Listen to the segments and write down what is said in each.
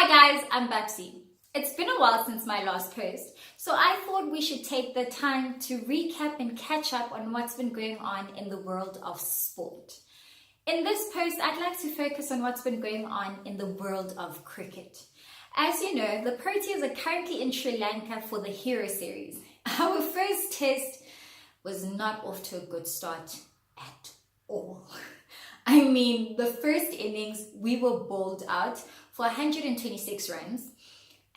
Hi guys, I'm Babsy. It's been a while since my last post, so I thought we should take the time to recap and catch up on what's been going on in the world of sport. In this post, I'd like to focus on what's been going on in the world of cricket. As you know, the Proteas are currently in Sri Lanka for the Hero Series. Our first test was not off to a good start at all. I mean, the first innings, we were bowled out for 126 runs.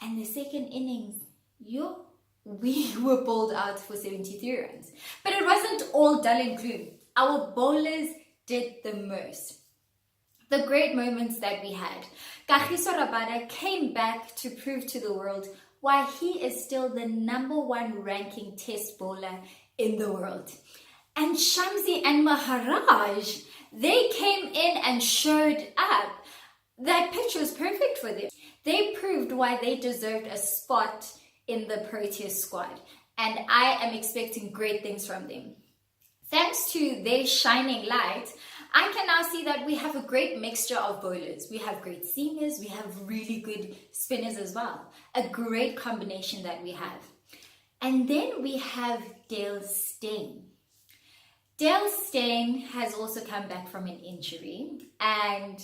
And the second innings, we were bowled out for 73 runs. But it wasn't all dull and gloom. Our bowlers did the most. The great moments that we had. Kagiso Rabada came back to prove to the world why he is still the #1 ranking test bowler in the world. And Shamsi and Maharaj, they came in and showed up. That pitch was perfect for them. They proved why they deserved a spot in the Proteas squad. And I am expecting great things from them. Thanks to their shining light, I can now see that we have a great mixture of bowlers. We have great seamers, we have really good spinners as well. A great combination that we have. And then we have Dale Steyn. Dale Steyn has also come back from an injury, and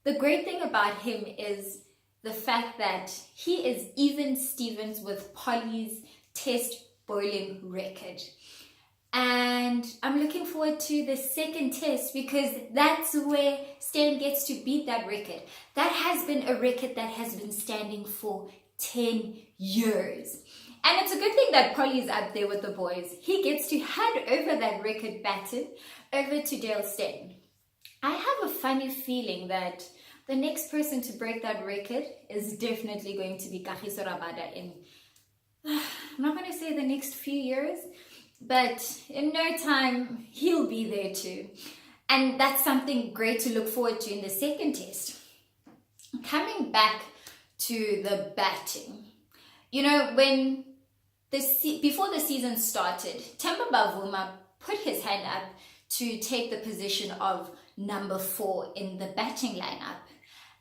the great thing about him is the fact that he is even Stevens with Polly's test bowling record. And I'm looking forward to the second test because that's where Steyn gets to beat that record. That has been a record that has been standing for 10 years. And it's a good thing that Polly is up there with the boys. He gets to hand over that record baton over to Dale Steyn. I have a funny feeling that the next person to break that record is definitely going to be Kagiso Rabada in, I'm not going to say the next few years, but in no time, he'll be there too. And that's something great to look forward to in the second test. Coming back to the batting, you know, when before the season started, Temba Bavuma put his hand up to take the position of #4 in the batting lineup.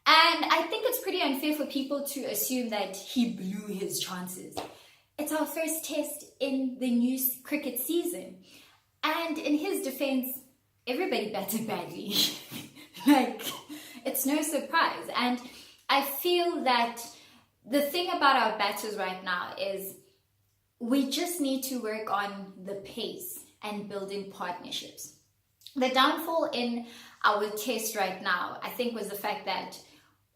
And I think it's pretty unfair for people to assume that he blew his chances. It's our first test in the new cricket season. And in his defense, everybody batted badly. Like, it's no surprise. And I feel that the thing about our batters right now is we just need to work on the pace and building partnerships. The downfall in our test right now, I think, was the fact that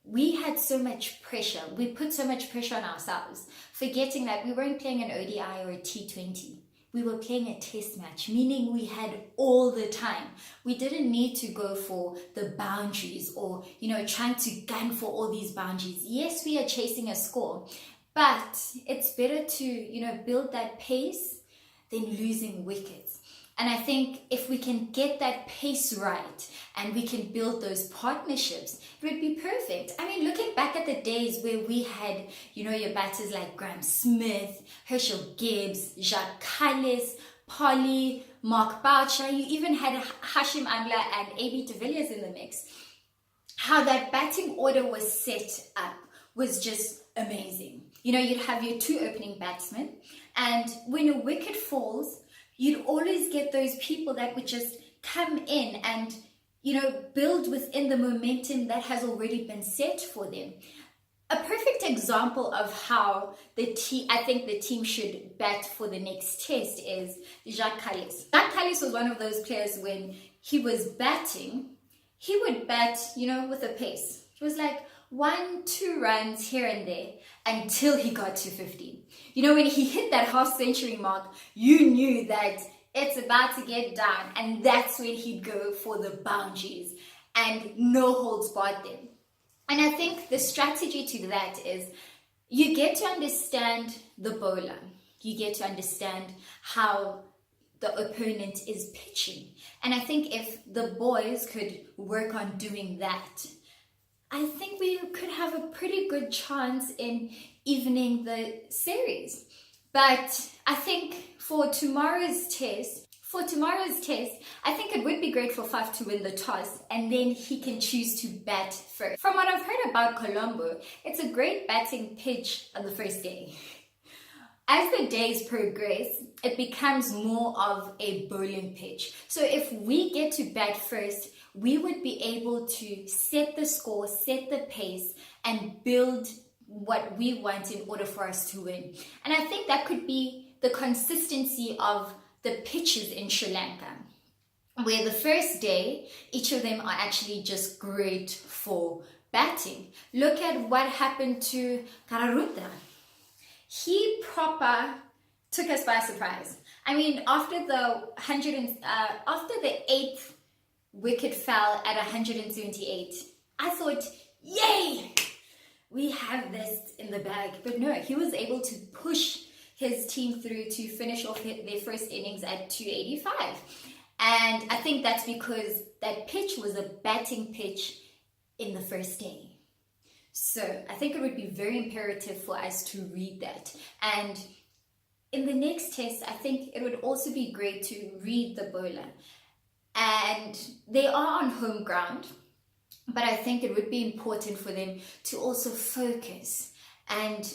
we had so much pressure. We put so much pressure on ourselves, forgetting that we weren't playing an ODI or a T20. We were playing a test match, meaning we had all the time. We didn't need to go for the boundaries or, trying to gun for all these boundaries. Yes, we are chasing a score, but it's better to, build that pace than losing wickets. And I think if we can get that pace right and we can build those partnerships, it would be perfect. I mean, looking back at the days where we had, your batters like Graham Smith, Herschel Gibbs, Jacques Kallis, Polly, Mark Boucher, you even had Hashim Amla and AB de Villiers in the mix. How that batting order was set up was just amazing. You'd have your 2 opening batsmen, and when a wicket falls, you'd always get those people that would just come in and, build within the momentum that has already been set for them. A perfect example of how I think the team should bat for the next test is Jacques Kallis. Jacques Kallis was one of those players when he was batting, he would bat, with a pace. It was like 1-2 runs here and there until he got to 15. When he hit that half-century mark, you knew that it's about to get down, and that's when he'd go for the boundaries and no holds barred them. And I think the strategy to that is you get to understand the bowler. You get to understand how the opponent is pitching. And I think if the boys could work on doing that, I think we could have a pretty good chance in evening the series. But I think for tomorrow's test, For tomorrow's test, I think it would be great for Faf to win the toss and then he can choose to bat first. From what I've heard about Colombo, it's a great batting pitch on the first day. As the days progress, it becomes more of a bowling pitch. So if we get to bat first, we would be able to set the score, set the pace, and build what we want in order for us to win. And I think that could be the consistency of the pitches in Sri Lanka, where the first day, each of them are actually just great for batting. Look at what happened to Kararuta. He proper took us by surprise. I mean, after the 8th wicket fell at 178, I thought, yay, we have this in the bag. But no, he was able to push his team through to finish off their first innings at 285. And I think that's because that pitch was a batting pitch in the first day. So I think it would be very imperative for us to read that. And in the next test, I think it would also be great to read the bowler. And they are on home ground, but I think it would be important for them to also focus and,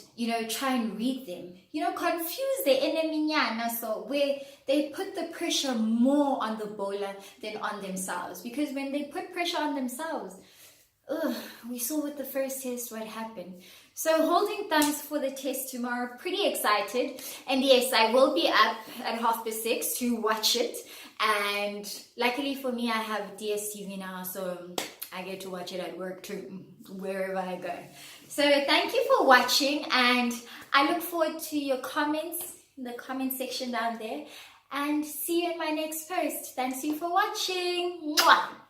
try and read them. Confuse the enemy, so where they put the pressure more on the bowler than on themselves. Because when they put pressure on themselves, we saw with the first test what happened. So holding thumbs for the test tomorrow. Pretty excited. And yes, I will be up at 6:30 to watch it. And luckily for me, I have DSTV now, so I get to watch it at work too, wherever I go. So thank you for watching, and I look forward to your comments in the comment section down there, and see you in my next post. Thanks you for watching. Mwah!